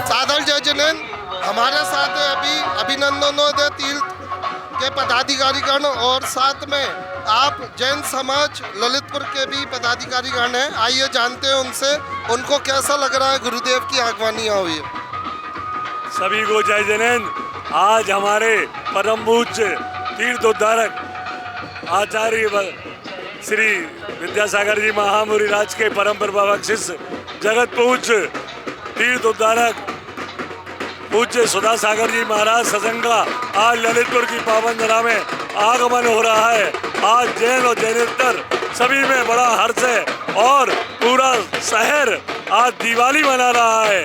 सादर जय जिनेंद्र, हमारे साथ अभी अभिनंदनोदय तीर्थ के पदाधिकारीगण और साथ में आप जैन समाज ललितपुर के भी पदाधिकारीगण हैं। आइए जानते हैं उनसे, उनको कैसा लग रहा है गुरुदेव की आगवानी हुई है। सभी को जय जिनेंद्र। आज हमारे परम पूज्य तीर्थ उद्धारक आचार्य श्री विद्यासागर जी महामुनिराज के परम प्रभावक शिष्य जगत पूज्य तीर्थ उद्धारक पूज्य सुधा सागर जी महाराज सत्संग का आज ललितपुर की पावन धरा में आगमन हो रहा है। आज जैन और जैनेतर सभी में बड़ा हर्ष है और पूरा शहर आज दिवाली मना रहा है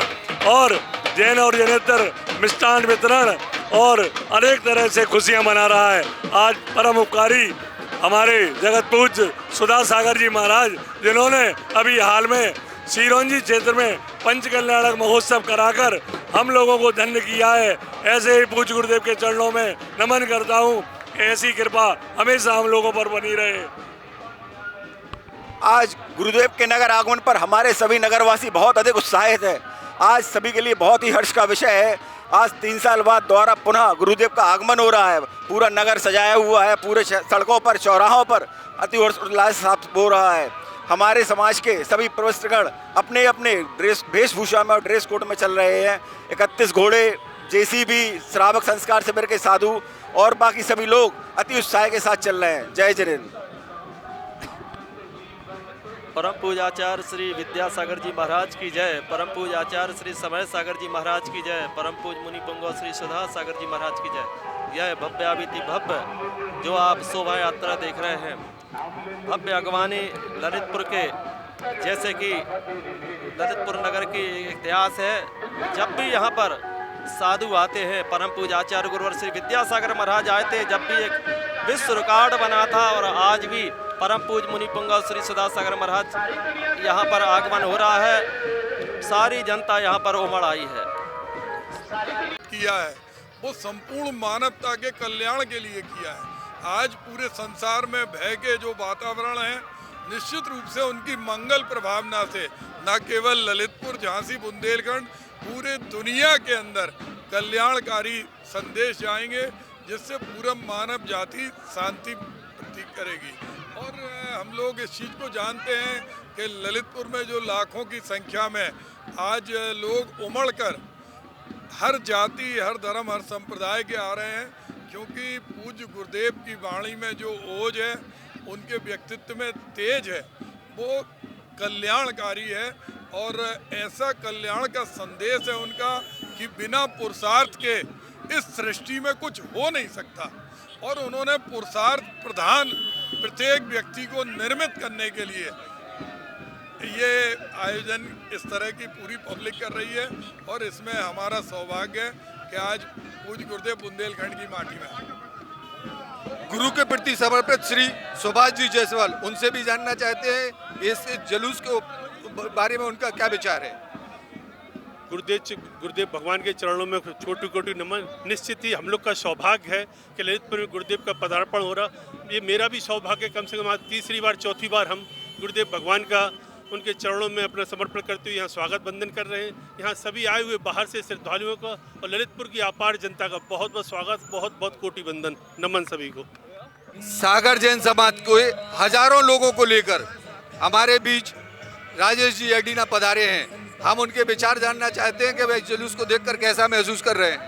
और जैन और जैनेतर मिष्ठान वितरण और अनेक तरह से खुशियां मना रहा है। आज परम उपकारी हमारे जगत पूज्य सुधा सागर जी महाराज, जिन्होंने अभी हाल में सिरोंजी क्षेत्र में पंच कल्याणक महोत्सव कराकर हम लोगों को धन्य किया है। ऐसे ही पूज्य गुरुदेव के चरणों में नमन करता हूँ। ऐसी कृपा हमेशा हम लोगों पर बनी रहे। आज गुरुदेव के नगर आगमन पर हमारे सभी नगरवासी बहुत अधिक उत्साहित है। आज सभी के लिए बहुत ही हर्ष का विषय है। आज 3 साल बाद दोबारा पुनः गुरुदेव का आगमन हो रहा है। पूरा नगर सजाया हुआ है, पूरे सड़कों पर चौराहों पर अति उल्लास साथ हो रहा है। हमारे समाज के सभी प्रविष्टगण अपने अपने वेशभूषा में और ड्रेस कोड में चल रहे हैं। 31 घोड़े, जेसीबी, श्रावक संस्कार शिविर के साधु और बाकी सभी लोग अति उत्साह के साथ चल रहे हैं। जय जिनेंद्र। परम पूज्याचार्य श्री विद्यासागर जी महाराज की जय। परम पूज्याचार्य श्री समय सागर जी महाराज की जय। परम पूज्य मुनि पुंगव श्री सुधा सागर जी महाराज की जय। यह भव्याभिति भव्य जो आप शोभा यात्रा देख रहे हैं, भव्य अगवानी ललितपुर के, जैसे कि ललितपुर नगर की इतिहास है। जब भी यहाँ पर साधु आते हैं, परम पूज्य आचार्य गुरुवर श्री विद्यासागर महाराज आए थे, जब भी एक विश्व रिकॉर्ड बना था और आज भी परम पूज्य मुनि पुंगव श्री सुधा सागर महाराज यहाँ पर आगमन हो रहा है। सारी जनता यहाँ पर उमड़ आई है। किया है वो संपूर्ण मानवता के कल्याण के लिए किया है। आज पूरे संसार में भय के जो वातावरण है, निश्चित रूप से उनकी मंगल प्रभावना से न केवल ललितपुर, झांसी, बुंदेलखंड, पूरे दुनिया के अंदर कल्याणकारी संदेश जाएंगे, जिससे पूरा मानव जाति शांति प्रतीक करेगी। और हम लोग इस चीज़ को जानते हैं कि ललितपुर में जो लाखों की संख्या में आज लोग उमड़ कर हर जाति, हर धर्म, हर संप्रदाय के आ रहे हैं, क्योंकि पूज्य गुरुदेव की वाणी में जो ओज है, उनके व्यक्तित्व में तेज है, वो कल्याणकारी है। और ऐसा कल्याण का संदेश है उनका कि बिना पुरुषार्थ के इस सृष्टि में कुछ हो नहीं सकता। और उन्होंने पुरुषार्थ प्रधान प्रत्येक व्यक्ति को निर्मित करने के लिए ये आयोजन इस तरह की पूरी पब्लिक कर रही है। और इसमें हमारा सौभाग्य है कि आज पूज्य गुरुदेव बुंदेलखंड की माटी में गुरु के प्रति समर्पित श्री सुभाष जी जायसवाल, उनसे भी जानना चाहते हैं इस जुलूस के बारे में उनका क्या विचार है। गुरुदेव भगवान के चरणों में छोटी छोटी नमन। निश्चित ही हम लोग का सौभाग्य है कि ललितपुर में गुरुदेव का पदार्पण हो रहा। ये मेरा भी सौभाग्य, कम से कम आज तीसरी बार चौथी बार हम गुरुदेव भगवान का उनके चरणों में अपना समर्पण करते हुए यहाँ स्वागत बंदन कर रहे हैं। यहाँ सभी आए हुए बाहर से श्रद्धालुओं का और ललितपुर की अपार जनता का बहुत बहुत स्वागत, बहुत बहुत कोटि बंदन, नमन सभी को। सागर जैन समाज के हजारों लोगों को लेकर हमारे बीच राजेश जी एडीना पधारे हैं। हम उनके विचार जानना चाहते हैं कि वे जुलूस को देखकर कैसा महसूस कर रहे हैं।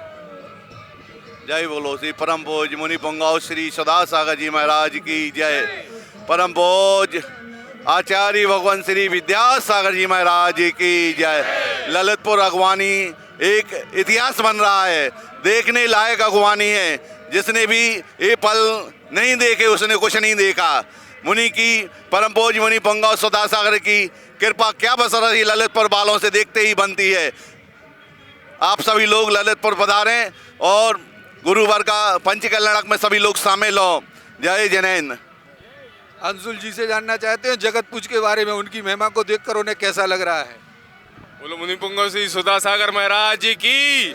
जय बोलो श्री परम पूज्य मुनि पुंगव श्री सुधा सागर जी महाराज की जय। परम पूज्य आचार्य भगवान श्री विद्यासागर जी महाराज की जय। ललितपुर अगवानी एक इतिहास बन रहा है, देखने लायक अगवानी है। जिसने भी ये पल नहीं देखे उसने कुछ नहीं देखा। मुनि की परम पूज्य मुनि पुंगव सुधा सागर की कृपा क्या बसर रही ललितपुर वालों से देखते ही बनती है। आप सभी लोग ललितपुर पधारें और गुरुवार का पंच कल्याणक में सभी लोग शामिल हों। जय जिनेंद्र। अंशुल जी से जानना चाहते हैं जगत पूज के बारे में, उनकी महिमा को देखकर उन्हें कैसा लग रहा है। बोलो मुनि पुंगव श्री सुधा सागर महाराज जी की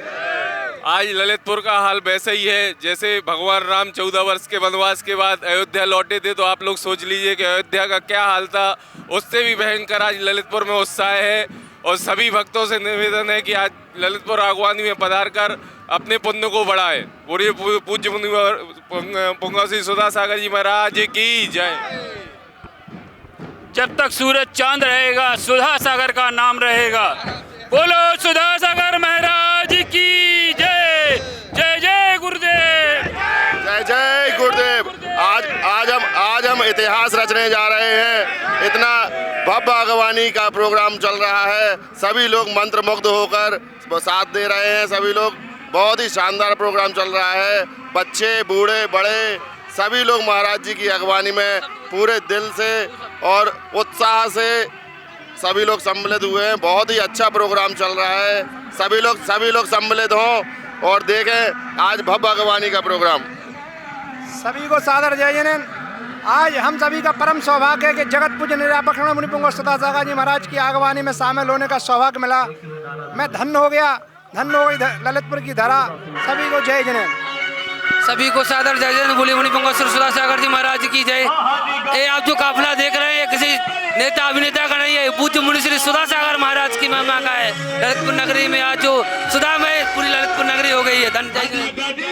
आज ललितपुर का हाल वैसे ही है जैसे भगवान राम 14 वर्ष के वनवास के बाद अयोध्या लौटे थे, तो आप लोग सोच लीजिए कि अयोध्या का क्या हाल था। उससे भी भयंकर आज ललितपुर में उत्साह है और सभी भक्तों से निवेदन है कि आज ललितपुर आगवानी में पधार कर अपने पुण्य को बढ़ाए। बोलिए पूज्य पुंगा श्री सुधा सागर जी महाराज की जय। जब तक सूरज चांद रहेगा सुधा सागर का नाम रहेगा। बोलो सुधा सागर महाराज की जय। जय जय गुरुदेव। जय जय गुरुदेव। आज हम इतिहास रचने जा रहे हैं। इतना भव्य आगवानी का प्रोग्राम चल रहा है, सभी लोग मंत्रमुग्ध होकर साथ दे रहे हैं। सभी लोग, बहुत ही शानदार प्रोग्राम चल रहा है। बच्चे बूढ़े बड़े सभी लोग महाराज जी की अगवानी में पूरे दिल से और उत्साह से सभी लोग सम्मिलित हुए हैं। बहुत ही अच्छा प्रोग्राम चल रहा है। सभी लोग सम्मिलित हों और देखें आज भव्य अगवानी का प्रोग्राम। सभी को सादर जय जैन। आज हम सभी का परम सौभाग्य है कि जगत पूज्य निरापक्ष मुनिपुंग सुधा सागर जी महाराज की आगवानी में शामिल होने का सौभाग्य मिला। मैं धन्य हो गई ललितपुर की धरा। सभी को जय जैन। सभी को सादर जय जैन। बोले मुनिपुंग श्री सुधा सागर जी महाराज की जय। ये आप जो काफिला देख रहे हैं किसी नेता अभिनेता का नहीं है, पूज्य मुनि श्री सुधा सागर महाराज की महिमा का है। ललितपुर नगरी में आज जो सुधा में पूरी ललितपुर नगरी हो गई है।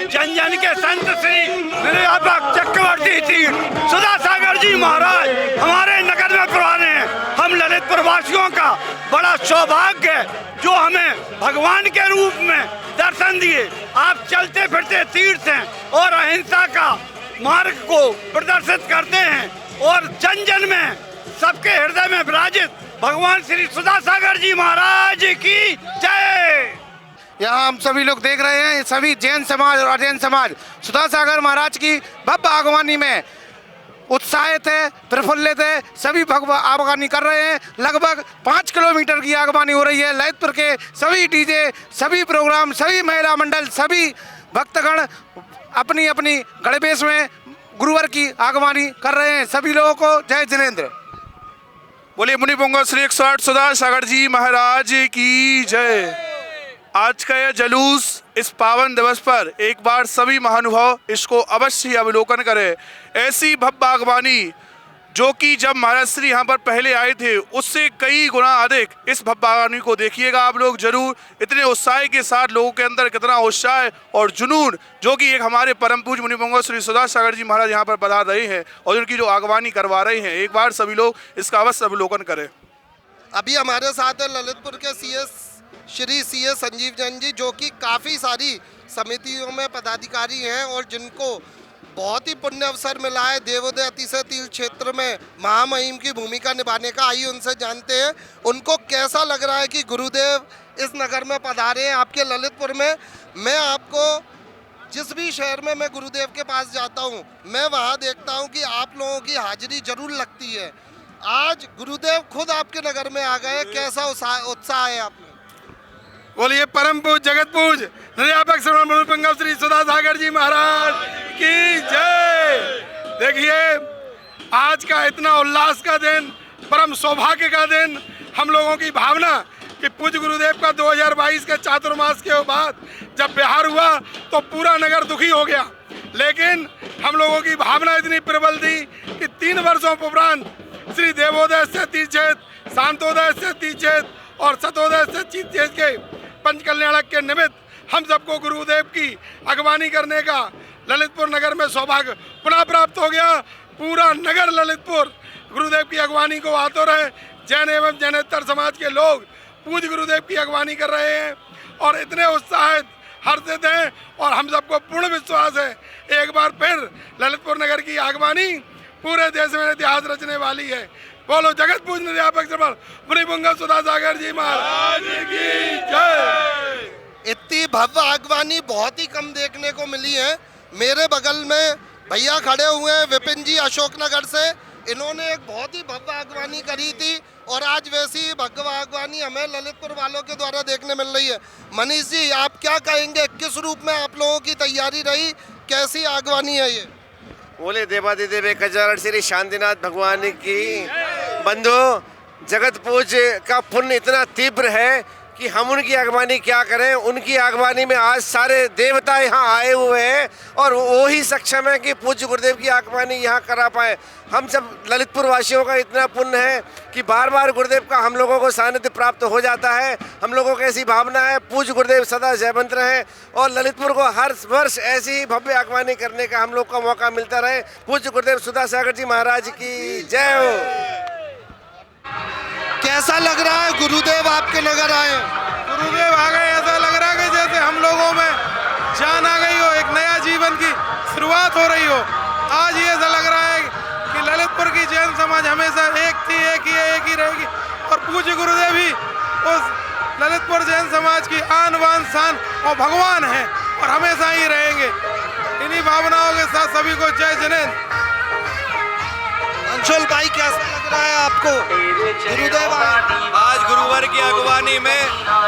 जन जन के संत श्री निरापक चक्रवर्ती तीर्थ सुधा सागर जी महाराज हमारे नगर में पुराने हैं। हम ललितपुर वासियों का बड़ा सौभाग्य है जो हमें भगवान के रूप में दर्शन दिए। आप चलते फिरते तीर्थ हैं और अहिंसा का मार्ग को प्रदर्शित करते हैं और जन जन में सबके हृदय में विराजित भगवान श्री सुधा सागर जी महाराज की जय। यहाँ हम सभी लोग देख रहे हैं, सभी जैन समाज और अजैन समाज सुधा सागर महाराज की भव्य आगवानी में उत्साहित है, प्रफुल्लित है। सभी भव्य आगवानी कर रहे हैं। लगभग 5 किलोमीटर की आगवानी हो रही है। ललितपुर के सभी डीजे, सभी प्रोग्राम, सभी महिला मंडल, सभी भक्तगण अपनी अपनी गणवेश में गुरुवर की आगवानी कर रहे हैं। सभी लोगों को जय जिनेंद्र। बोलिए मुनिपुंग श्री 108 सुधा सागर जी महाराज की जय। आज का यह जुलूस इस पावन दिवस पर एक बार सभी महानुभाव इसको अवश्य अवलोकन करें। ऐसी भव्य आगवानी जो कि जब महाराज श्री यहाँ पर पहले आए थे उससे कई गुना अधिक इस भव्य आगवानी को देखिएगा आप लोग जरूर। इतने उत्साह के साथ लोगों के अंदर कितना उत्साह और जुनून, जो कि एक हमारे परम पूज्य मुनिपुंग श्री सुधा सागर जी महाराज यहाँ पर पधार रहे हैं और उनकी जो आगवानी करवा रहे हैं, एक बार सभी लोग इसका अवश्य अवलोकन करें। अभी हमारे साथ है ललितपुर के श्री सीएस संजीव जैन जी, जो कि काफ़ी सारी समितियों में पदाधिकारी हैं और जिनको बहुत ही पुण्य अवसर मिला है देवोदय अतिशय तीर्थ क्षेत्र में महामहिम की भूमिका निभाने का। आइए उनसे जानते हैं उनको कैसा लग रहा है कि गुरुदेव इस नगर में पधारे हैं आपके ललितपुर में। मैं आपको जिस भी शहर में मैं गुरुदेव के पास जाता हूं, मैं वहां देखता हूं कि आप लोगों की हाजिरी जरूर लगती है। आज गुरुदेव खुद आपके नगर में आ गए, कैसा उत्साह है आप में? बोलिए परम पूज जगत पूज निरापक मुनिपुंग श्री सुधा सागर जी महाराज की जय। देखिए आज का इतना उल्लास का दिन, परम सौभाग्य का दिन, हम लोगों की भावना कि पूज्य गुरुदेव का 2022 के चातुर्मास के बाद जब बिहार हुआ तो पूरा नगर दुखी हो गया, लेकिन हम लोगों की भावना इतनी प्रबल थी कि 3 वर्षों उपरांत श्री देवोदय से तीर्थेत, शांतोदय से तीर्थेत और सतोदय से तीर्थेत के पंच कल्याणक के निमित्त हम सबको गुरुदेव की अगवानी करने का ललितपुर नगर में सौभाग्य पुनः प्राप्त हो गया। पूरा नगर ललितपुर गुरुदेव की अगवानी को आतुर रहे। जैन एवं जैनेतर समाज के लोग पूज्य गुरुदेव की अगवानी कर रहे हैं और इतने उत्साहित हर्षित हैं और हम सबको पूर्ण विश्वास है एक बार फिर ललितपुर नगर की आगवानी पूरे देश में इतिहास रचने वाली है। बोलो जगत पूज निरापक मुनिपुंग सुधा सागर जी महाराज की जय। इतनी भव्य आगवानी बहुत ही कम देखने को मिली है। मेरे बगल में भैया खड़े हुए हैं विपिन जी अशोकनगर से, इन्होंने एक बहुत ही भव्य आगवानी करी थी और आज वैसी ही भव्य आगवानी हमें ललितपुर वालों के द्वारा देखने मिल रही है। मनीष जी आप क्या कहेंगे, किस रूप में आप लोगों की तैयारी रही, कैसी आगवानी है ये? बोले देवादिदेव कचारण श्री शांतिनाथ भगवान की। बंधु जगत पूज का पुण्य इतना तीव्र है कि हम उनकी अगवानी क्या करें। उनकी अगवानी में आज सारे देवता यहाँ आए हुए हैं और वो ही सक्षम है कि पूज्य गुरुदेव की अगवानी यहाँ करा पाए। हम सब ललितपुर वासियों का इतना पुण्य है कि बार बार गुरुदेव का हम लोगों को सानिध्य प्राप्त हो जाता है। हम लोगों को ऐसी भावना है पूज्य गुरुदेव सदा जयवंत रहे और ललितपुर को हर वर्ष ऐसी भव्य अगवानी करने का हम लोग का मौका मिलता रहे। पूज्य गुरुदेव सुधा सागर जी महाराज की जय हो। कैसा लग रहा है गुरुदेव आपके नगर आए? गुरुदेव आ गए, ऐसा लग रहा है कि जैसे हम लोगों में जान आ गई हो, एक नया जीवन की शुरुआत हो रही हो। आज ये ऐसा लग रहा है कि ललितपुर की जैन समाज हमेशा एक थी, एक ही रहेगी और पूज्य गुरुदेव ही उस ललितपुर जैन समाज की आन बान शान और भगवान हैं और हमेशा ही रहेंगे। इन्हीं भावनाओं के साथ सभी को जय जिनेंद्र। अंशुल भाई कैसा लग रहा है आपको गुरुदेव आज गुरुवार की अगवानी में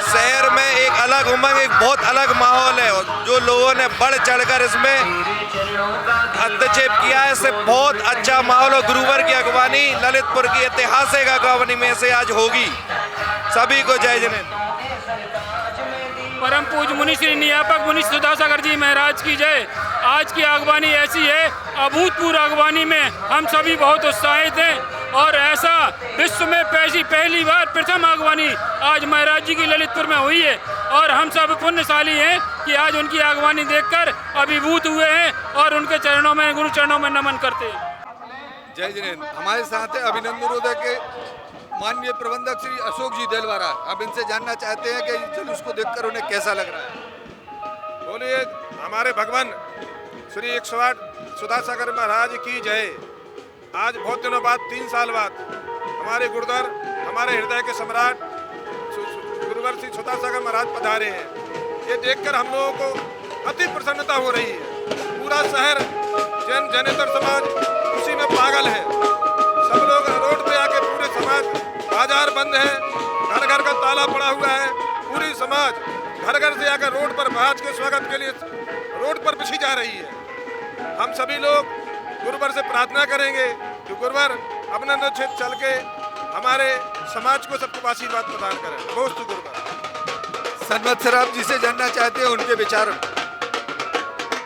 शहर में एक अलग उमंग, एक बहुत अलग माहौल है और जो लोगों ने बढ़ चढ़कर इसमें हस्तक्षेप किया है, इससे बहुत अच्छा माहौल। और गुरुवार की अगवानी ललितपुर की ऐतिहासिक अगवानी में से आज होगी। सभी को जय जिनेंद्र। परम पूज्य मुनि श्री नियापक मुनि सुधा सागर जी महाराज की जय। आज की अगवानी ऐसी है, अभूतपूर्व अगवानी में हम सभी बहुत उत्साहित हैं और ऐसा विश्व में पहली बार प्रथम अगवानी आज महाराज जी की ललितपुर में हुई है और हम सब पुण्यशाली हैं कि आज उनकी अगवानी देखकर अभिभूत हुए हैं और उनके चरणों में, गुरु चरणों में नमन करते हैं। जय जिनेंद्र। हमारे साथ है अभिनंदन के माननीय प्रबंधक श्री अशोक जी देलवारा। अब इनसे जानना चाहते हैं कि जुलूस को देखकर उन्हें कैसा लग रहा है। बोलिए हमारे भगवान श्री 108 सुधा सागर महाराज की जय। आज बहुत दिनों बाद 3 साल बाद हमारे गुरुद्वार, हमारे हृदय के सम्राट गुरुवर श्री सुधा सागर महाराज पधारे हैं। ये देखकर हम लोगों को अति प्रसन्नता हो रही है। पूरा शहर जैनेतर समाज उसी में पागल है। सब लोग रोड पे आके, पूरे समाज, बाजार बंद है, घर घर का ताला पड़ा हुआ है। पूरी समाज घर घर से आकर रोड पर महाराज के स्वागत के लिए रोड पर बिछी जा रही है। हम सभी लोग गुरुवर से प्रार्थना करेंगे कि गुरुवर अपने क्षेत्र चल के हमारे समाज को सबको आशीर्वाद प्रदान करें। दोस्त गुरुवर सन्मत सर, आप जिसे जानना चाहते हैं उनके विचार।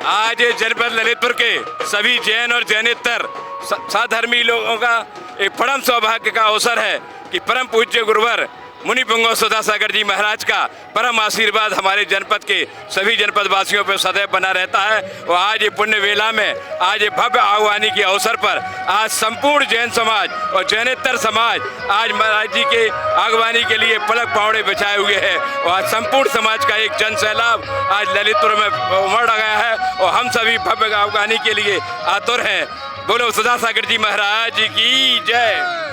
आज जनपद ललितपुर के सभी जैन और जैनेतर साधर्मी लोगों का एक परम सौभाग्य का अवसर है कि परम पूज्य गुरुवर मुनि पुंगव सुधा सागर जी महाराज का परम आशीर्वाद हमारे जनपद के सभी जनपद वासियों पर सदैव बना रहता है। और आज ये पुण्य वेला में, आज ये भव्य आह्वानी के अवसर पर आज संपूर्ण जैन समाज और जैनेतर समाज आज महाराज जी के आगवानी के लिए पलक पावड़े बिछाए हुए हैं और आज संपूर्ण समाज का एक जन सैलाब आज ललितपुर में उमड़ गया है और हम सभी भव्य आगवानी के लिए आतुर हैं। बोलो सुधा सागर जी महाराज की जय।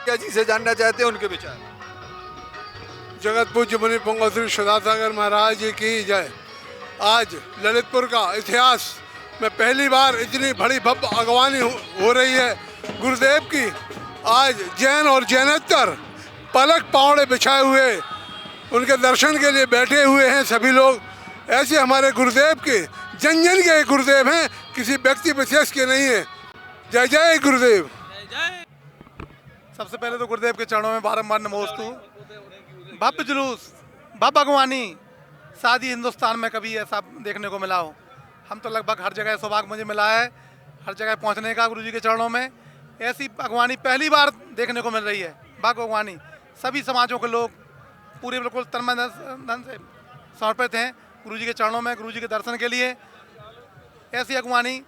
क्या जिसे जानना चाहते हैं उनके विचार। जगत पूज्य मुनि पुंगव श्री सुधा सागर महाराज जी की जय। आज ललितपुर का इतिहास में पहली बार इतनी बड़ी भव्य अगवानी हो रही है गुरुदेव की। आज जैन और जैनेतर पलक पावड़े बिछाए हुए उनके दर्शन के लिए बैठे हुए हैं सभी लोग। ऐसे हमारे गुरुदेव के जन जन के गुरुदेव हैं, किसी व्यक्ति विशेष के नहीं है। जय जय गुरुदेव। सबसे पहले तो गुरुदेव के चरणों में बारंबार नमोस्तु। भव्य जुलूस, भव्य अगवानी शादी हिंदुस्तान में कभी ऐसा देखने को मिला हो। हम तो लगभग हर जगह सौभाग्य मुझे मिला है हर जगह पहुंचने का गुरुजी के चरणों में। ऐसी अगवानी पहली बार देखने को मिल रही है। भव्य अगवानी, सभी समाजों के लोग पूरे बिल्कुल तन धन से समर्पित हैं गुरुजी के चरणों में, गुरुजी के दर्शन के लिए। ऐसी अगवानी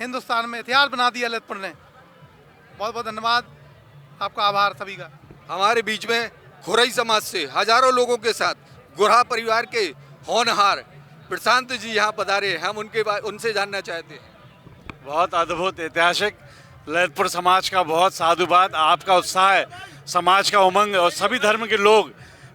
हिंदुस्तान में इतिहास बना दिया ललितपुर ने। बहुत बहुत धन्यवाद, आपका आभार सभी का। हमारे बीच में खुरई समाज से हजारों लोगों के साथ गुरहा परिवार के होनहार प्रशांत जी यहाँ पधारे। हम उनसे जानना चाहते हैं। बहुत अद्भुत, ऐतिहासिक ललितपुर समाज का बहुत साधुवाद, आपका उत्साह, समाज का उमंग और सभी धर्म के लोग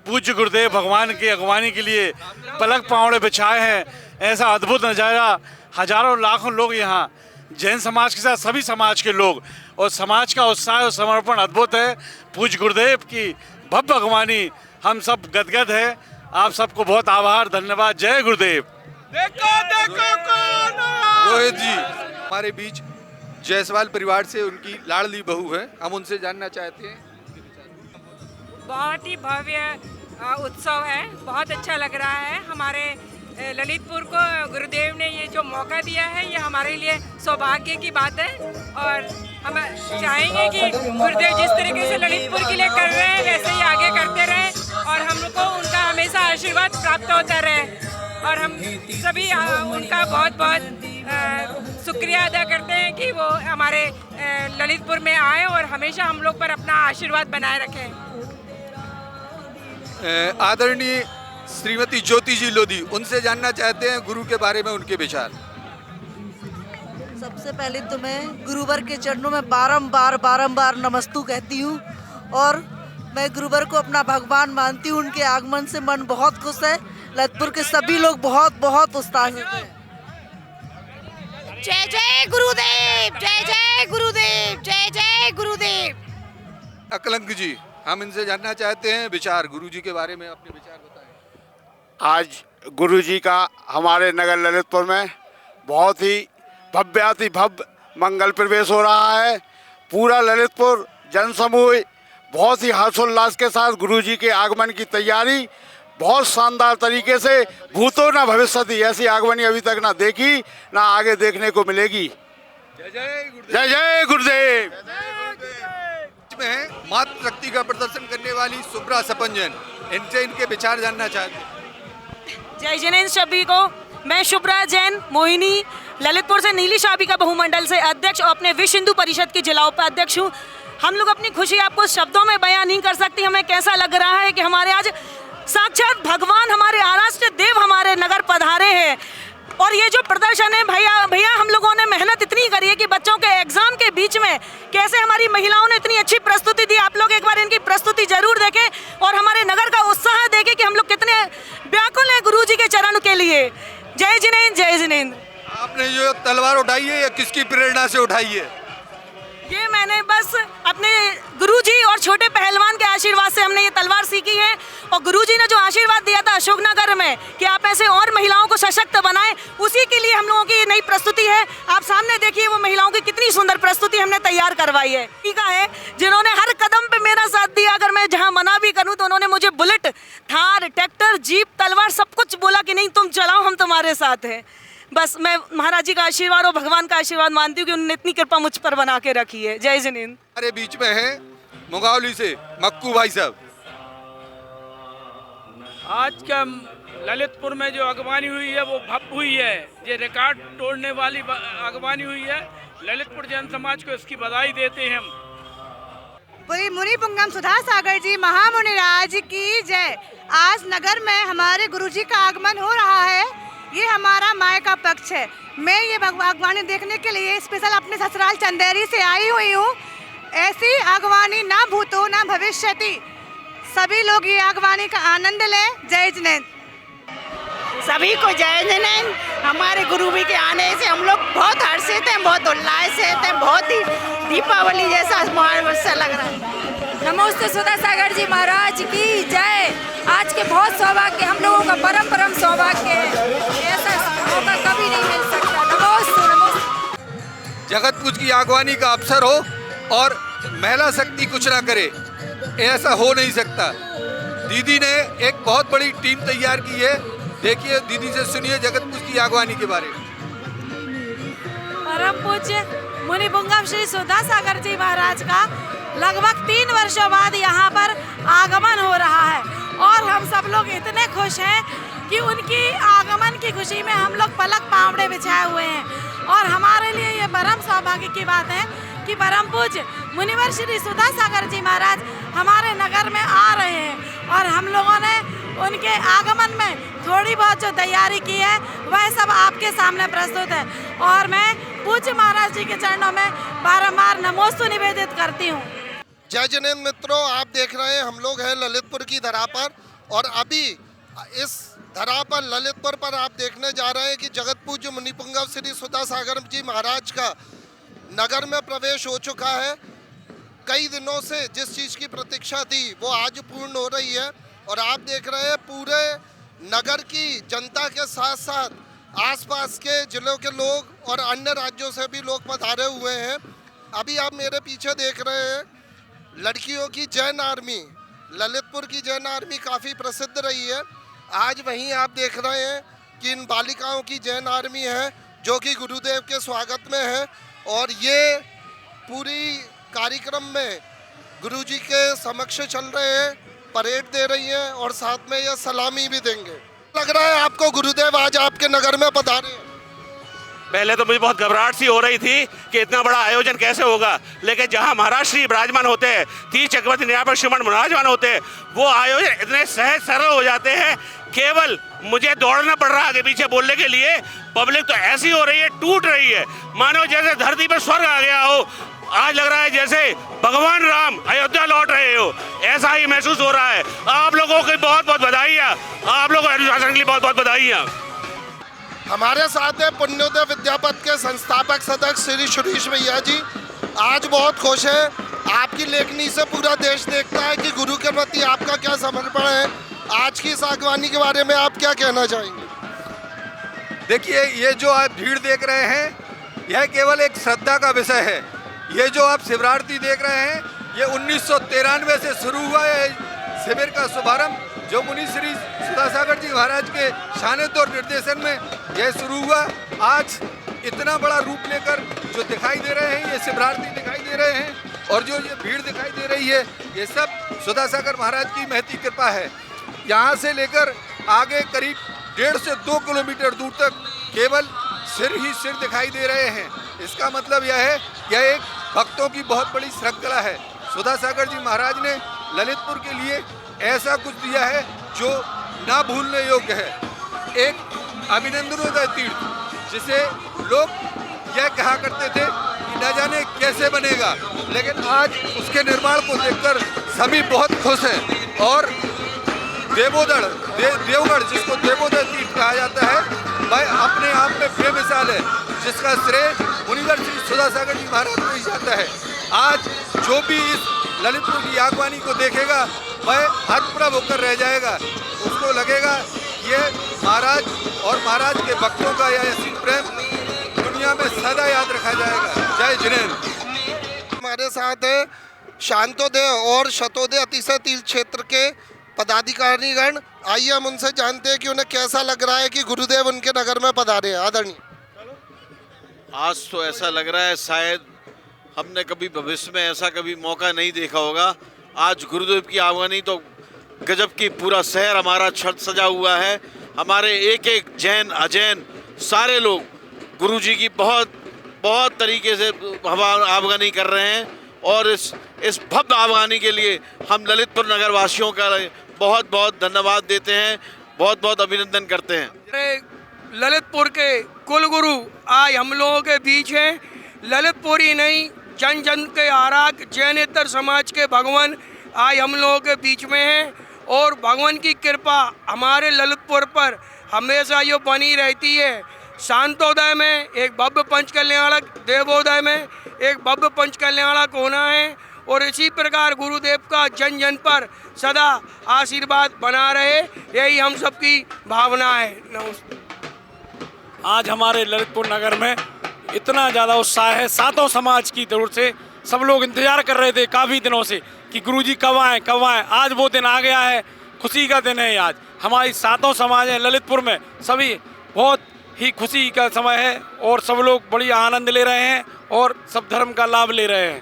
पूज्य गुरुदेव भगवान की अगवानी के लिए पलक पावड़े बिछाए हैं। ऐसा अद्भुत नज़ारा, हजारों लाखों लोग यहाँ, जैन समाज के साथ सभी समाज के लोग, और समाज का उत्साह और समर्पण अद्भुत है। पूज्य गुरुदेव की भव्य अगवानी, हम सब गदगद है। आप सबको बहुत आभार, धन्यवाद। जय गुरुदेव। रोहित जी हमारे बीच जायसवाल परिवार से उनकी लाडली बहू है, हम उनसे जानना चाहते हैं। बहुत ही भव्य उत्सव है। बहुत अच्छा लग रहा है। हमारे ललितपुर को गुरुदेव ने ये जो मौका दिया है, ये हमारे लिए सौभाग्य की बात है और हम चाहेंगे कि गुरुदेव जिस तरीके से ललितपुर के लिए कर रहे हैं वैसे ही आगे करते रहें और हम लोग को उनका हमेशा आशीर्वाद प्राप्त होता रहे। और हम सभी उनका बहुत बहुत शुक्रिया अदा करते हैं कि वो हमारे ललितपुर में आए और हमेशा हम लोग पर अपना आशीर्वाद बनाए रखें। आदरणीय श्रीमती ज्योति जी लोधी, उनसे जानना चाहते हैं गुरु के बारे में उनके विचार। सबसे पहले तो मैं गुरुवर के चरणों में बारंबार नमस्तु कहती हूँ और मैं गुरुवर को अपना भगवान मानती हूँ। उनके आगमन से मन बहुत खुश है। ललितपुर के सभी लोग बहुत उत्साहित हैं। जय जय गुरुदेव, जय जय गुरुदेव, जय जय गुरुदेव। अकलंक जी, हम इनसे जानना चाहते हैं विचार, गुरु जी के बारे में अपने विचार बताएं। आज गुरु जी का हमारे नगर ललितपुर में बहुत ही भव्याति भव्य मंगल प्रवेश हो रहा है। पूरा ललितपुर जनसमूह बहुत ही हर्षोल्लास के साथ गुरु जी के आगमन की तैयारी बहुत शानदार तरीके से, भूतो ना भविष्यति, ऐसी आगमनी अभी तक ना देखी ना आगे देखने को मिलेगी। जय जय गुरुदेव। जय जय गुरुदेव। में मातृ शक्ति का प्रदर्शन करने वाली सुब्रा सपंजन, इनसे इनके विचार जानना चाहते हैं। जय जैन सभी को। मैं शुभ्रा जैन मोहिनी ललितपुर से नीली शाबी का बहुमंडल से अध्यक्ष और अपने विश्व हिंदू परिषद के जिला उपाध्यक्ष हूँ। हम लोग अपनी खुशी आपको शब्दों में बयान नहीं कर सकती। हमें कैसा लग रहा है कि हमारे आज साक्षात भगवान, हमारे आराध्य देव हमारे नगर पधारे हैं। और ये जो प्रदर्शन है भैया हम लोगों ने मेहनत इतनी करी है कि बच्चों के एग्जाम के बीच में कैसे हमारी महिलाओं ने इतनी अच्छी प्रस्तुति दी। आप लोग एक बार इनकी प्रस्तुति जरूर देखें और हमारे नगर का उत्साह देखें कि हम लोग कितने व्याकुल हैं गुरु जी के चरण के लिए। जय जिनेंद्र, जय जिनेंद्र। आपने जो तलवार उठाई है, या किसकी प्रेरणा से उठाई है? ये मैंने बस अपने गुरुजी और छोटे पहलवान के आशीर्वाद से हमने ये तलवार सीखी है। और गुरुजी ने जो आशीर्वाद दिया था अशोकनगर में कि आप ऐसे और महिलाओं को सशक्त बनाएं, उसी के लिए हम लोगों की नई प्रस्तुति है। आप सामने देखिए वो महिलाओं की कितनी सुंदर प्रस्तुति हमने तैयार करवाई है। ठीक है, जिन्होंने हर कदम पे मेरा साथ दिया। अगर मैं जहाँ मना भी करूँ तो उन्होंने मुझे बुलेट, थार, ट्रैक्टर, जीप, तलवार सब कुछ बोला कि नहीं तुम चलाओ, हम तुम्हारे साथ हैं। बस मैं महाराज जी का आशीर्वाद और भगवान का आशीर्वाद मानती हूँ कि उन्होंने इतनी कृपा मुझ पर बना के रखी है। जय जिनेंद्र। हमारे बीच में है मुगावली से मक्कू भाई साहब। आज का ललितपुर में जो अगवानी हुई है वो भव्य हुई है। ये रिकॉर्ड तोड़ने वाली अगवानी हुई है। ललितपुर जन समाज को इसकी बधाई देते हैं हम। बोली मुनि पुंगम सुधा सागर जी महामुनिराज की जय। आज नगर में हमारे गुरुजी का आगमन हो रहा है। ये हमारा माय का पक्ष है। मैं ये आगवानी देखने के लिए स्पेशल अपने ससुराल चंदेरी से आई हुई हूँ। ऐसी आगवानी ना भूतो ना भविष्यति। सभी लोग ये आगवानी का आनंद लें। जय जिनेंद्र। सभी को जय जिनेंद्र। हमारे गुरु जी के आने से हम लोग बहुत हर्षित हैं, बहुत उल्लासित हैं, बहुत ही दीपावली जैसा लग रहा है। नमस्ते सुधा सागर जी महाराज की जय। आज के बहुत सौभाग्य, हम लोगों का परम सौभाग्य है। ऐसा मौका कभी नहीं मिल सकता। नमस्ते। जगत पूज की आगवानी का अवसर हो और महिला शक्ति कुछ ना करे, ऐसा हो नहीं सकता। दीदी ने एक बहुत बड़ी टीम तैयार की है। देखिए, दीदी से सुनिए जगत पूज की आगवानी के बारे में। परम पूज्य मुनि पुंगम श्री सुधा सागर जी महाराज का लगभग 3 वर्षों बाद यहाँ पर आगमन हो रहा है और हम सब लोग इतने खुश हैं कि उनकी आगमन की खुशी में हम लोग पलक पावड़े बिछाए हुए हैं। और हमारे लिए ये परम सौभाग्य की बात है कि परम पूज्य मुनिवर श्री सुधा सागर जी महाराज हमारे नगर में आ रहे हैं और हम लोगों ने उनके आगमन में थोड़ी बहुत जो तैयारी की है वह सब आपके सामने प्रस्तुत है। और मैं पूज्य महाराज जी के चरणों में बारंबार नमोस्तु निवेदित करती हूँ। जय जिनेंद्र मित्रों, आप देख रहे हैं हम लोग हैं ललितपुर की धरा पर और अभी इस धरा पर ललितपुर पर आप देखने जा रहे हैं कि जगत पूज्य मुनिपुंगव श्री सुधा सागर जी महाराज का नगर में प्रवेश हो चुका है। कई दिनों से जिस चीज़ की प्रतीक्षा थी वो आज पूर्ण हो रही है और आप देख रहे हैं पूरे नगर की जनता के साथ साथ आसपास के जिलों के लोग और अन्य राज्यों से भी लोग पधारे हुए हैं। अभी आप मेरे पीछे देख रहे हैं लड़कियों की जैन आर्मी ललितपुर की जैन आर्मी काफ़ी प्रसिद्ध रही है। आज वहीं आप देख रहे हैं कि इन बालिकाओं की जैन आर्मी है जो कि गुरुदेव के स्वागत में है, और ये पूरी कार्यक्रम में गुरुजी के समक्ष चल रहे हैं, परेड दे रही हैं और साथ में ये सलामी भी देंगे। लग रहा है आपको गुरुदेव आज आपके नगर में पधारे हैं? पहले तो मुझे बहुत घबराहट सी हो रही थी कि इतना बड़ा आयोजन कैसे होगा, लेकिन जहां महाराज श्री विराजमान होते हैं, 30 चक्रवर्ती न्यायपालिका श्रीमंड विराजमान होते हैं, वो आयोजन इतने सहज सरल हो जाते हैं। केवल मुझे दौड़ना पड़ रहा है आगे पीछे बोलने के लिए। पब्लिक तो ऐसी हो रही है, टूट रही है, मानो जैसे धरती पर स्वर्ग आ गया हो। आज लग रहा है जैसे भगवान राम अयोध्या लौट रहे हो, ऐसा ही महसूस हो रहा है। आप लोगों की बहुत बहुत बधाइयाँ, आप लोगों को अनुशासन के लिए बहुत बहुत बधाइयाँ। हमारे साथ है पुण्योदय विद्यापीठ के संस्थापक सदस्य श्री सुरेश भैया जी। आज बहुत खुश है, आपकी लेखनी से पूरा देश देखता है कि गुरु के प्रति आपका क्या समर्पण है। आज की इस अगवानी के बारे में आप क्या कहना चाहेंगे? देखिए, ये जो आप भीड़ देख रहे हैं, यह केवल एक श्रद्धा का विषय है। ये जो आप शिवरात्रि देख रहे हैं, ये 1993 से शुरू हुआ है शिविर का शुभारंभ, जो मुनि श्री सुधासागर जी महाराज के सानिध्य और निर्देशन में यह शुरू हुआ। आज इतना बड़ा रूप लेकर जो दिखाई दे रहे हैं, ये शिवरात्रि दिखाई दे रहे हैं, और जो ये भीड़ दिखाई दे रही है, ये सब सुधासागर महाराज की महती कृपा है। यहाँ से लेकर आगे करीब 1.5 से 2 किलोमीटर दूर तक केवल सिर ही सिर दिखाई दे रहे हैं। इसका मतलब यह है, यह एक भक्तों की बहुत बड़ी श्रृंखला है। सुधासागर जी महाराज ने ललितपुर के लिए ऐसा कुछ दिया है जो ना भूलने योग्य है। एक अभिनंदनोदय तीर्थ, जिसे लोग यह कहा करते थे कि न जाने कैसे बनेगा, लेकिन आज उसके निर्माण को देखकर सभी बहुत खुश हैं। और देवगढ़ जिसको देवोदय तीर्थ कहा जाता है, वह अपने आप में बेमिसाल है, जिसका श्रेय मुनिवर श्री सुधासागर जी महाराज को ही जाता है। आज जो भी इस ललितपुर की आगवानी को देखेगा, वह हतप्रभ होकर रह जाएगा। उसको लगेगा ये महाराज और महाराज के भक्तों का यह असीम प्रेम दुनिया में सदा याद रखा जाएगा। जय जिनेन्द्र। हमारे साथ है शांतोदय और शतोदय अतिशय तीर्थ क्षेत्र के पदाधिकारीगण। आइए हम उनसे जानते हैं कि उन्हें कैसा लग रहा है कि गुरुदेव उनके नगर में पधारे हैं। आदरणीय, आज तो ऐसा लग रहा है शायद हमने कभी भविष्य में ऐसा कभी मौका नहीं देखा होगा। आज गुरुदेव की आगवानी तो गजब की, पूरा शहर हमारा छत सजा हुआ है। हमारे एक एक जैन अजैन सारे लोग गुरुजी की बहुत बहुत तरीके से आगवानी कर रहे हैं, और इस भव्य आगवानी के लिए हम ललितपुर नगर वासियों का बहुत बहुत धन्यवाद देते हैं, बहुत बहुत अभिनंदन करते हैं। ललितपुर के कुलगुरु आज हम लोगों के बीच हैं। ललितपुर ही नहीं, जन जन के आराध्य जैनेतर समाज के भगवान आज हम लोगों के बीच में हैं, और भगवान की कृपा हमारे ललितपुर पर हमेशा यो बनी रहती है। शांतोदय में एक भव्य पंच कल्याणक, देवोदय में एक भव्य पंच कल्याणक होना है, और इसी प्रकार गुरुदेव का जन जन पर सदा आशीर्वाद बना रहे, यही हम सबकी भावना है। नमस्ते। आज हमारे ललितपुर नगर में इतना ज़्यादा उत्साह है, सातों समाज की तरफ से सब लोग इंतजार कर रहे थे काफ़ी दिनों से कि गुरुजी कब आएँ कब आएँ। आज वो दिन आ गया है, खुशी का दिन है। आज हमारी सातों समाज है ललितपुर में, सभी बहुत ही खुशी का समय है, और सब लोग बड़ी आनंद ले रहे हैं और सब धर्म का लाभ ले रहे हैं।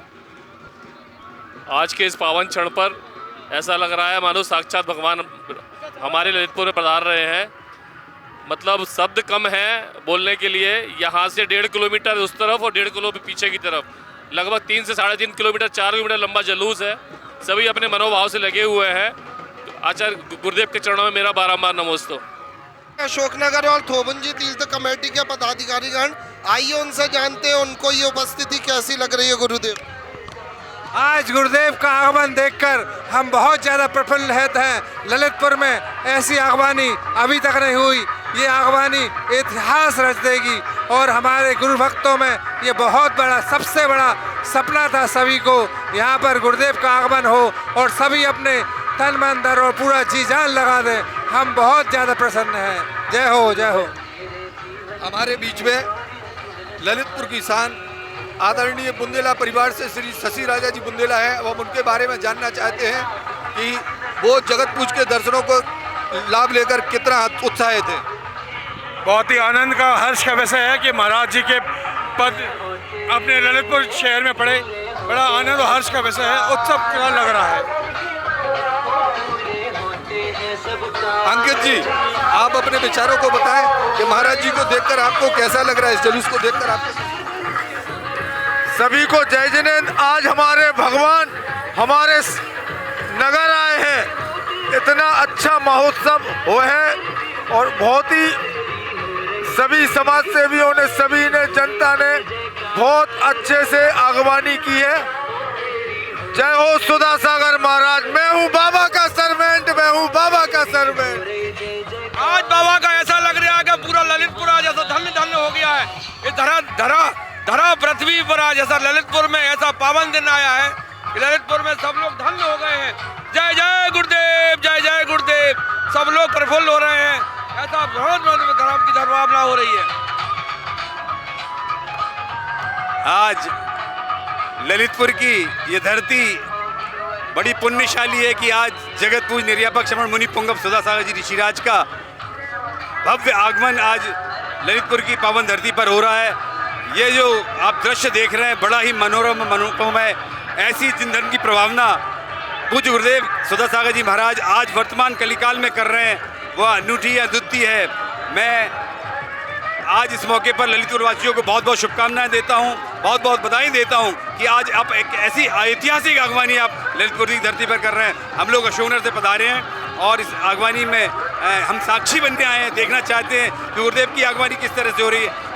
आज के इस पावन क्षण पर ऐसा लग रहा है मानो साक्षात भगवान हमारे ललितपुर में पधार रहे हैं। मतलब शब्द कम है बोलने के लिए। यहाँ से 1.5 किलोमीटर उस तरफ और 1.5 किलोमीटर पीछे की तरफ लगभग 3 से 3.5 किलोमीटर 4 किलोमीटर लंबा जुलूस है। सभी अपने मनोभाव से लगे हुए हैं। आचार्य गुरुदेव के चरणों में मेरा बारंबार नमोस्तु। अशोकनगर और थोबुंजी तीर्थ कमेटी के पदाधिकारीगण, आइए उनसे जानते हैं उनको ये उपस्थिति कैसी लग रही है। गुरुदेव, आज गुरुदेव का आगमन देखकर हम बहुत ज़्यादा प्रफुल्लित हैं। ललितपुर में ऐसी आगवानी अभी तक नहीं हुई। ये आगवानी इतिहास रच देगी, और हमारे गुरु भक्तों में ये बहुत बड़ा, सबसे बड़ा सपना था सभी को यहाँ पर गुरुदेव का आगमन हो, और सभी अपने तन मन धन और पूरा जी जान लगा दें। हम बहुत ज़्यादा प्रसन्न हैं। जय हो, जय हो। हमारे बीच में ललितपुर की शान आदरणीय बुंदेला परिवार से श्री शशि राजा जी बुंदेला है। अब हम उनके बारे में जानना चाहते हैं कि वो जगत पूज के दर्शनों को लाभ लेकर कितना उत्साहित है। बहुत ही आनंद का, हर्ष का विषय है कि महाराज जी के पद अपने ललितपुर शहर में पड़े। बड़ा आनंद और हर्ष का विषय है, उत्सव का लग रहा है। अंकित जी, आप अपने विचारों को बताएं कि महाराज जी को देखकर आपको कैसा लग रहा है, इस जुलूस को देखकर आपको। सभी को जय जिनेंद्र। आज हमारे भगवान हमारे नगर आए हैं, इतना अच्छा महोत्सव हो है और बहुत ही सभी समाज सेवियों ने, सभी ने, जनता ने बहुत अच्छे से आगवानी की है। जय हो सुधा सागर महाराज। मैं हूँ बाबा का सर्वेंट, मैं हूँ बाबा का सर्वेंट। आज बाबा का ऐसा लग रहा है कि पूरा ललितपुर आज ऐसा धन्य धन्य हो गया है। ये धरा पृथ्वी पर आज ऐसा ललितपुर में ऐसा पावन दिन आया है कि ललितपुर में सब लोग धन्य हो गए हैं। जय जय गुरुदेव, जय जय गुरुदेव। सब लोग प्रफुल्ल हो रहे हैं। ऐसा बहुत धर्म की धर्मावना हो रही है। आज ललितपुर की ये धरती बड़ी पुण्यशाली है कि आज जगत पूज निर्यापक श्रमण मुनि पुंगव सुधा सागर जी ऋषिराज का भव्य आगमन आज ललितपुर की पावन धरती पर हो रहा है। ये जो आप दृश्य देख रहे हैं बड़ा ही मनोरम अनुपम है। ऐसी जिन धर्म की प्रभावना पूज्य गुरुदेव सुधा सागर जी महाराज आज वर्तमान कलिकाल में कर रहे हैं वह अनूठी अद्वितीय है। मैं आज इस मौके पर ललितपुर वासियों को बहुत बहुत शुभकामनाएं देता हूं, बहुत बहुत बधाई देता हूं कि आज आप एक ऐसी ऐतिहासिक आगवानी आप ललितपुर की धरती पर कर रहे हैं। हम लोग अशोकनगर से पधारे हैं और इस आगवानी में हम साक्षी बनने आए हैं, देखना चाहते हैं कि गुरुदेव की आगवानी किस तरह से हो रही है।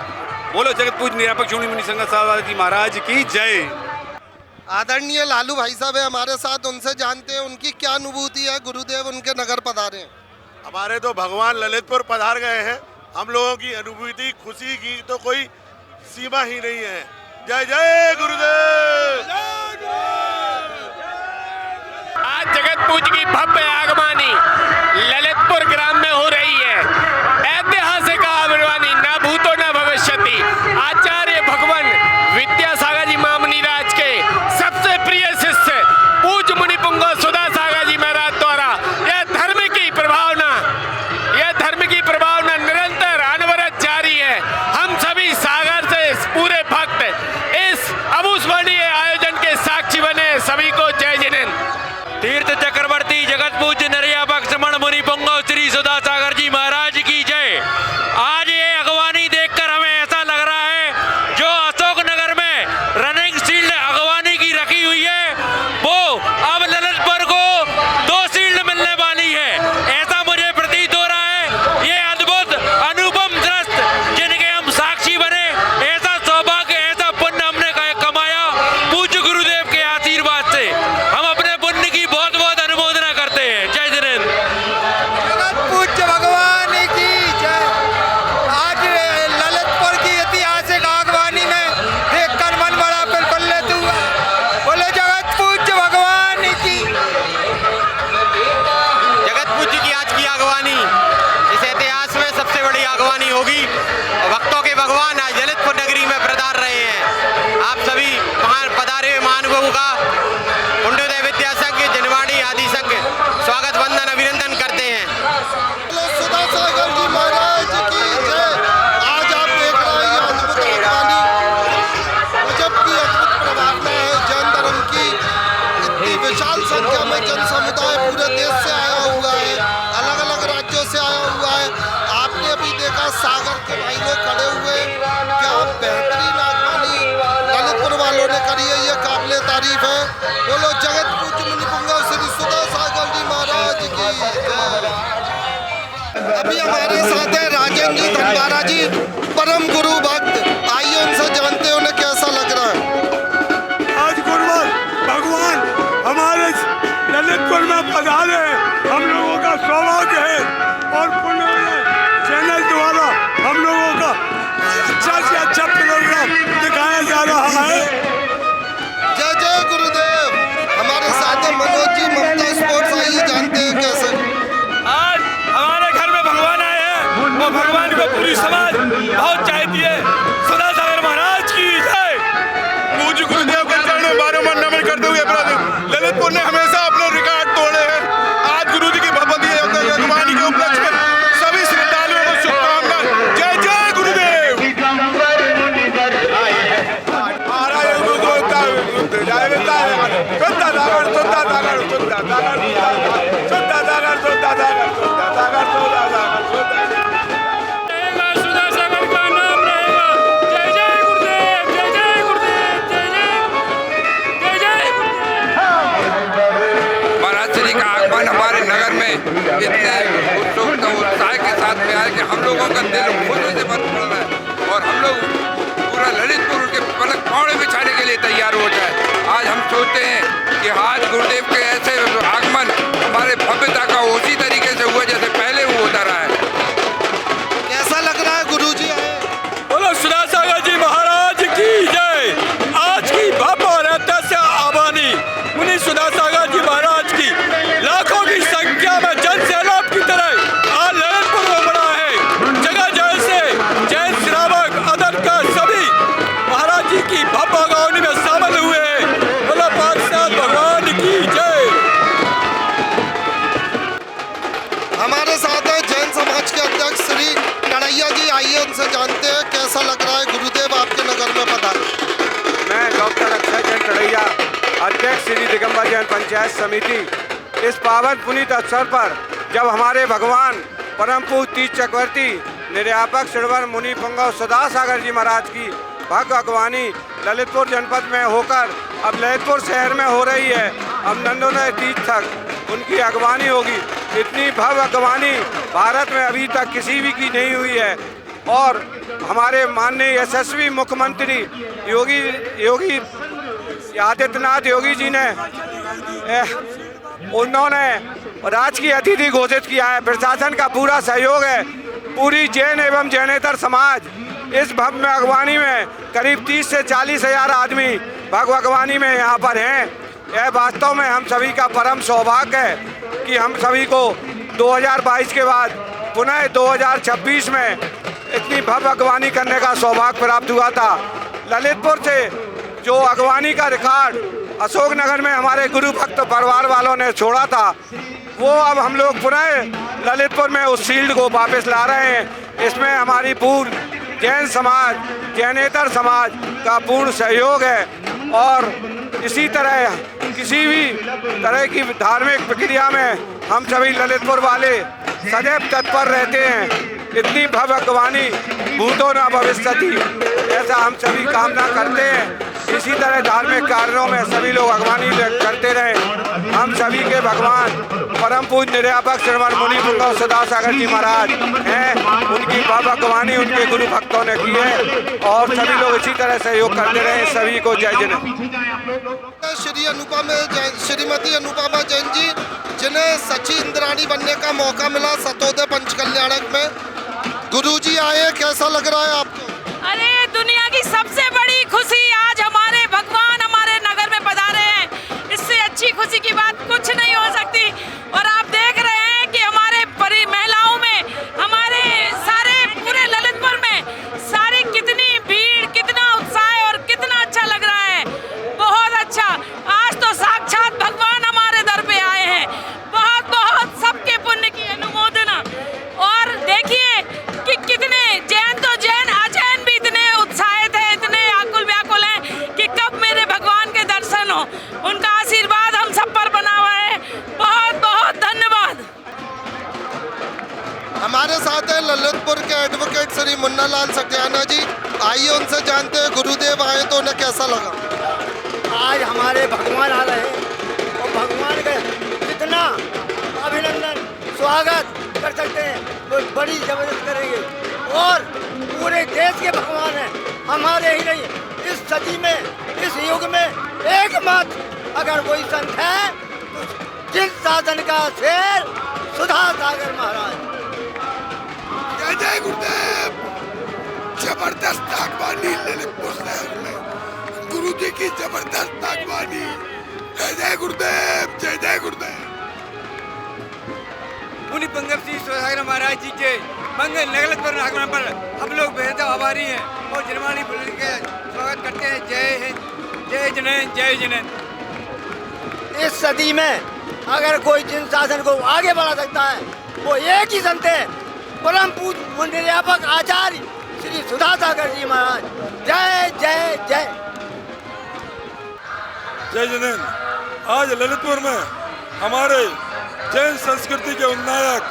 बोलो जगत पूज निरापक श्रोमणी मुनि संघ सागर जी महाराज की जय। आदरणीय लालू भाई साहब है हमारे साथ, उनसे जानते हैं उनकी क्या अनुभूति है, गुरुदेव उनके नगर पधारे हैं। हमारे तो भगवान ललितपुर पधार गए हैं। हम लोगों की अनुभूति, खुशी की तो कोई सीमा ही नहीं है। जय जय गुरुदेव। आज जगत पूज की भव्य आगमनी ललितपुर ग्राम में हो रही है। ऐतिहासिक आगमनी, न भूतो न भविष्यति। आचार्य भगवान विद्यासागर जी महामुनिराज के सबसे प्रिय शिष्य पूज्य मुनि पुंगव सुधा सागर जी महाराज द्वारा यह धर्म की प्रभावना निरंतर अनवरत जारी है। हम सभी सागर से पूरे भक्त इस अविस्मरणीय आयोजन के साक्षी बने। सभी को जय जिनेंद्र। तीर्थ चक्रवर्ती जगत पूज्य निर्यापक श्रमण मुनि पुंगव श्री सुधा सागर जी महाराज की जय। आज ये अगवानी देखकर हमें ऐसा लग रहा है जो अशोकनगर में रनिंग शील्ड अगवानी की रखी हुई है वो अब ललितपुर को 2 शील्ड मिलने वाली है। ऐसा मुझे प्रतीत हो रहा है। ये अद्भुत अनुपम दृश्य जिनके हम साक्षी बने, ऐसा सौभाग्य, ऐसा पुण्य हमने कमाया पूज्य गुरुदेव के आशीर्वाद से। हम अपने पुण्य की बहुत बहुत अनुमोदना करते हैं। जय जिनेंद्र। पूज्य भगवान की जय। आज ललितपुर की ऐतिहासिक आगवानी में देखकर मन बड़ा प्रफुल्लित हुआ। बोले जगत पूज्य भगवान की। जगत पूज्य की आज की आगवानी इस इतिहास में सबसे बड़ी आगवानी होगी। भक्तों के भगवान आज ललितपुर नगरी में पधार रहे हैं। आप सभी पधारे हुए महानुभावों का कुंडोदय विद्या संघ, जनवाणी आदि संघ स्वागत वंदन अभिनंदन करते हैं। सुधा सागर जी महाराज की जय। आज आप देख रहे हैं ये अद्भुत आगवानी, गजब की अद्भुत प्रभावना है जैन धर्म की। इतनी विशाल संख्या में जन समुदाय पूरे देश से आया हुआ है, अलग अलग राज्यों से आया हुआ है। आपने अभी देखा सागर के भाई लोग खड़े हुए, क्या बेहतरीन आगवानी ललितपुर वालों ने करी है, ये काबिले तारीफ है। बोलो जगत पूज्य मुनि पुंगव श्री सुधा सागर जी महाराज की जय। अभी हमारे साथ है राजेंद्र जी धनवारा जी, परम गुरु भक्त। आइए उनसे जानते हैं उन्हें कैसा लग रहा है। आज गुरुवर भगवान हमारे ललितपुर में पधारे हैं। हम लोगों का सौभाग्य है और पुण्य चैनल द्वारा हम लोगों का अच्छा से अच्छा प्रोग्राम दिखाया जा रहा है। जय जय गुरुदेव। हमारे साथ है मनोज जी, ममता स्पोर्ट्स। आइए जानते हैं कैसे। आज हमारे घर में भगवान आए हैं और भगवान को पूरी समाज बहुत चाहती है। सुधा सागर महाराज की जय। पूज्य गुरुदेव के चरणों में बारंबार नमन करते हुए ललितपुर ने हमेशा अपने रिकॉर्ड तोड़े हैं। आज महाराज श्री का आगमन हमारे नगर में इतने उत्साह के साथ में आए कि हम लोगों का दिल खुशी से भर पड़ रहा है और हम लोग पूरा ललितपुर के पलक पौड़े बिछाने के लिए तैयार हो जाए। आज हम सोचते हैं कि आज गुरुदेव के ऐसे आगमन हमारे भव्यता का उसी तरीके से हुआ जैसे पहले वो होता रहा है। कैसा लग रहा है गुरुजी आए? बोलो सुधा सागर जी महाराज की जय। आज की भव्य और अत्यंत आबादी मुनि सुधा सागर जी महाराज की लाखों की संख्या में जन सैलाब की तरह आज ललितपुर में बड़ा है। जगह जगह से जैन श्रावक अदर का सभी महाराज जी की भव्य आगमनी में शामिल हुए हैं। बोलो पार्षद भगवान की जय। हमारे साथ है जैन समाज के अध्यक्ष श्री कन्हैया जी। आइए उनसे जानते हैं कैसा लग रहा है गुरुदेव आपके नगर में पधारे। मैं डॉक्टर अक्षय जैन कन्हैया, अध्यक्ष श्री दिगंबर जैन पंचायत समिति। इस पावन पुनीत अवसर पर जब हमारे भगवान परम पूज्य तीर्थ चक्रवर्ती निर्यापक श्रीवर मुनि पुंगव सुधा सागर जी महाराज की भव्य अगवानी ललितपुर जनपद में होकर अब ललितपुर शहर में हो रही है। अब नंदोदय तीर्थ तक उनकी अगवानी होगी। इतनी भव्य अगवानी भारत में अभी तक किसी भी की नहीं हुई है। और हमारे माननीय यशस्वी मुख्यमंत्री योगी आदित्यनाथ योगी जी ने उन्होंने राजकीय अतिथि घोषित किया है। प्रशासन का पूरा सहयोग है। पूरी जैन एवं जैनेतर समाज इस भव्य अगवानी में करीब 30 से 40 हजार आदमी भव्य अगवानी में यहाँ पर हैं। यह वास्तव में हम सभी का परम सौभाग्य है कि हम सभी को 2022 के बाद पुनः 2026 में इतनी भव्य अगवानी करने का सौभाग्य प्राप्त हुआ था। ललितपुर से जो अगवानी का रिकॉर्ड अशोकनगर में हमारे गुरु भक्त परिवार वालों ने छोड़ा था, वो अब हम लोग पुनः ललितपुर में उस शील्ड को वापस ला रहे हैं। इसमें हमारी पूर्ण जैन समाज, जैनेतर समाज का पूर्ण सहयोग है। और इसी तरह किसी भी तरह की धार्मिक प्रक्रिया में हम सभी ललितपुर वाले सदैव तत्पर रहते हैं। इतनी भव्य अगवानी भूतो न भविष्यति, ऐसा हम सभी कामना करते हैं। इसी तरह धार्मिक कार्यों में सभी लोग अगवानी करते रहे। हम सभी के भगवान परम पूज्य निर्यापक श्रीवर मुनि पुंगव सुधा सागर जी महाराज हैं। उनकी भव्य अगवानी उनके गुरु भक्तों ने की है और सभी लोग इसी तरह सहयोग करते रहे। सभी को जय जय। श्रीमती अनुपमा जैन जी, जिन्हें सची इंद्राणी बनने का मौका मिला सतोदय पंचकल्याणक में, गुरुजी आए, कैसा लग रहा है आपको? अरे दुनिया की सबसे बड़ी खुशी आज हमारे भगवान हमारे नगर में पधारे हैं। इससे अच्छी खुशी की बात कुछ नहीं हो सकती। और आप देख रहे हैं कि हमारे बड़ी महिलाओं में, हमारे सारे पूरे ललितपुर में सारी कितनी भीड़, कितना उत्साह है और कितना अच्छा लग रहा है। बहुत अच्छा। आज तो साक्षात भगवान हमारे दर पे आए हैं। बहुत बहुत सबके पुण्य की अनुमोदना। और देखिए कि कितने जैन तो जैन, अजैन भी इतने उत्साहित है, इतने आकुल व्याकुल हैं कि कब मेरे भगवान के दर्शन हो। उनका आशीर्वाद हम सब पर बना हुआ है। बहुत बहुत धन्यवाद। हमारे साथ है ललितपुर के एडवोकेट श्री मुन्नालाल सटियाना जी। आइए उनसे जानते हैं गुरुदेव आए तो उन्हें कैसा लगा। आज हमारे भगवान आ रहे हैं और भगवान का कितना अभिनंदन स्वागत कर सकते हैं, वो बड़ी जबरदस्त करेंगे। और पूरे देश के भगवान हैं, हमारे ही नहीं, इस सदी में, इस युग में एकमात्र अगर कोई संत है तो जिन साधन का शेर सुधा सागर महाराज। जय जय गुरुदेव। जबरदस्त आगवानी ललितपुर शहर में, गुरु जी की जबरदस्त आगवानी। जय जय गुरुदेव, जय जय गुरुदेव। मुनि पुंगव श्री सुधा सागर महाराज जी के मंगल ललितपुर आगमन पर हम लोग बेहद आभारी हैं और जयमाली बोल के स्वागत करते हैं। जय हिंद, जय जनन, जय जनन। इस सदी में अगर कोई जिन शासन को आगे बढ़ा सकता है वो एक ही संत है, परम पूज्य निर्यापक आचार्य श्री सुधा सागर जी महाराज। जय जय जय। जय जनन। आज ललितपुर में हमारे जैन संस्कृति के उन्नायक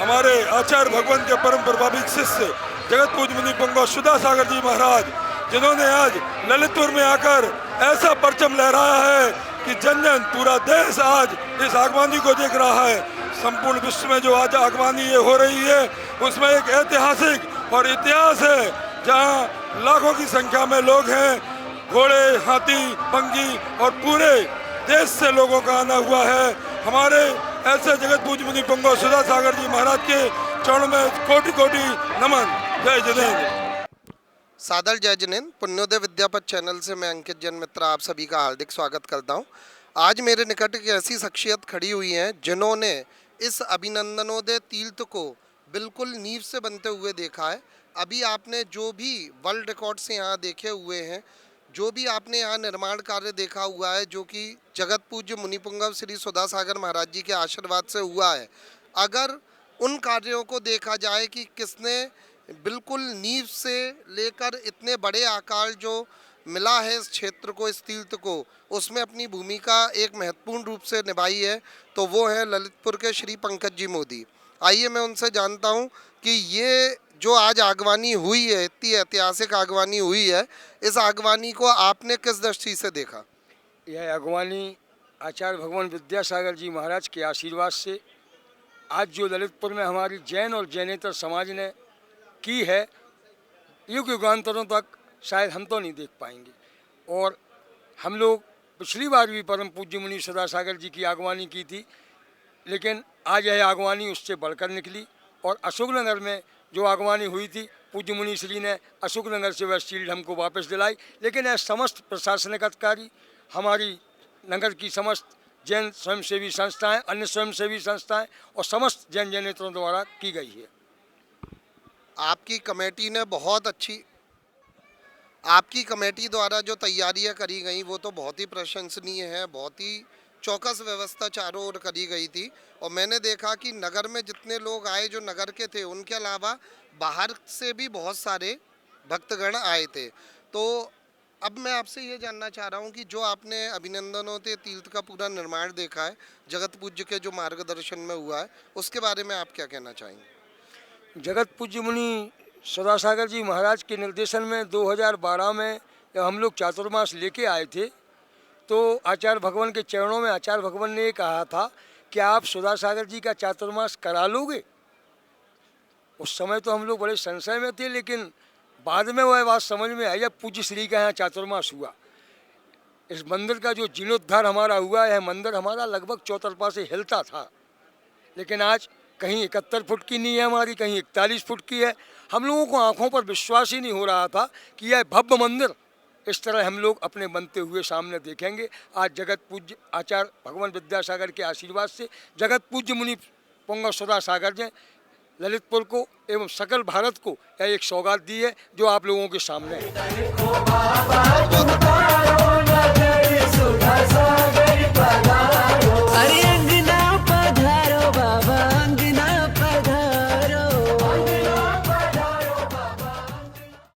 हमारे आचार्य भगवान के परम प्रभावित शिष्य जगत पूज्य मुनि पुंगव सुधा सागर जी महाराज, जिन्होंने आज ललितपुर में आकर ऐसा परचम लहराया है कि जन जन पूरा देश आज इस आगवानी को देख रहा है। संपूर्ण विश्व में जो आज आगवानी ये हो रही है उसमें एक ऐतिहासिक और इतिहास है, जहां लाखों की संख्या में लोग हैं, घोड़े, हाथी, पंगी और पूरे देश से लोगों का आना हुआ है। हमारे ऐसे जगत पूज्य मुनि पुंगव सुधा सागर जी महाराज के चरणों में कोटि कोटि नमन। जय जिनेन्द्र। सादर जय जिनेन्द्र। पुण्योदय विद्यापथ चैनल से मैं अंकित जैन मित्र आप सभी का हार्दिक स्वागत करता हूं। आज मेरे निकट एक ऐसी शख्सियत खड़ी हुई हैं जिन्होंने इस अभिनंदनोदय तीर्थ को बिल्कुल नींव से बनते हुए देखा है। अभी आपने जो भी वर्ल्ड रिकॉर्ड से यहाँ देखे हुए हैं, जो भी आपने यहाँ निर्माण कार्य देखा हुआ है, जो कि जगत पूज्य मुनि पुंगव श्री सुधा सागर महाराज जी के आशीर्वाद से हुआ है, अगर उन कार्यों को देखा जाए कि किसने बिल्कुल नींव से लेकर इतने बड़े आकार जो मिला है इस क्षेत्र को, इस तीर्थ को, उसमें अपनी भूमिका एक महत्वपूर्ण रूप से निभाई है, तो वो है ललितपुर के श्री पंकज जी मोदी। आइए मैं उनसे जानता हूँ कि ये जो आज आगवानी हुई है, इतनी ऐतिहासिक आगवानी हुई है, इस आगवानी को आपने किस दृष्टि से देखा? यह आगवानी आचार्य भगवान विद्यासागर जी महाराज के आशीर्वाद से आज जो ललितपुर में हमारी जैन और जैनेतर समाज ने की है, युग युगांतरों तक शायद हम तो नहीं देख पाएंगे। और हम लोग पिछली बार भी परम पूज्य मुनि सुधा सागर जी की आगवानी की थी, लेकिन आज यह आगवानी उससे बढ़कर निकली। और अशोकनगर में जो आगवानी हुई थी, पूज्य मुनि श्री ने अशोकनगर से वह शील्ड हमको वापस दिलाई, लेकिन यह समस्त प्रशासनिक अधिकारी, हमारी नगर की समस्त जैन स्वयंसेवी संस्थाएं, अन्य स्वयंसेवी संस्थाएं और समस्त जैन जैनेतरों द्वारा की गई है। आपकी कमेटी ने बहुत अच्छी, आपकी कमेटी द्वारा जो तैयारियां करी गई वो तो बहुत ही प्रशंसनीय है। बहुत ही चौकस व्यवस्था चारों ओर करी गई थी। और मैंने देखा कि नगर में जितने लोग आए जो नगर के थे, उनके अलावा बाहर से भी बहुत सारे भक्तगण आए थे। तो अब मैं आपसे ये जानना चाह रहा हूँ कि जो आपने अभिनंदनोदय तीर्थ का पूरा निर्माण देखा है, जगत पूज्य के जो मार्गदर्शन में हुआ है, उसके बारे में आप क्या कहना चाहेंगे? जगत पूज्य मुनि सुधा सागर जी महाराज के निर्देशन में 2012 में जब हम लोग चातुर्मास लेके आए थे, तो आचार्य भगवान के चरणों में आचार्य भगवान ने कहा था कि आप सुधा सागर जी का चातुर्मास करा लोगे। उस समय तो हम लोग बड़े संशय में थे, लेकिन बाद में वह बात समझ में आई जब पूज्य श्री का यहाँ चातुर्मास हुआ। इस मंदिर का जो जीर्णोद्धार हमारा हुआ, यह मंदिर हमारा लगभग चौतरफा से हिलता था, लेकिन आज कहीं 71 फुट की नींव है हमारी, कहीं 41 फुट की है। हम लोगों को आंखों पर विश्वास ही नहीं हो रहा था कि यह भव्य मंदिर इस तरह हम लोग अपने बनते हुए सामने देखेंगे। आज जगत पूज्य आचार्य भगवान विद्यासागर के आशीर्वाद से जगत पूज्य मुनि पुंगव सुधा सागर जी ललितपुर को एवं सकल भारत को यह एक सौगात दी है, जो आप लोगों के सामने है।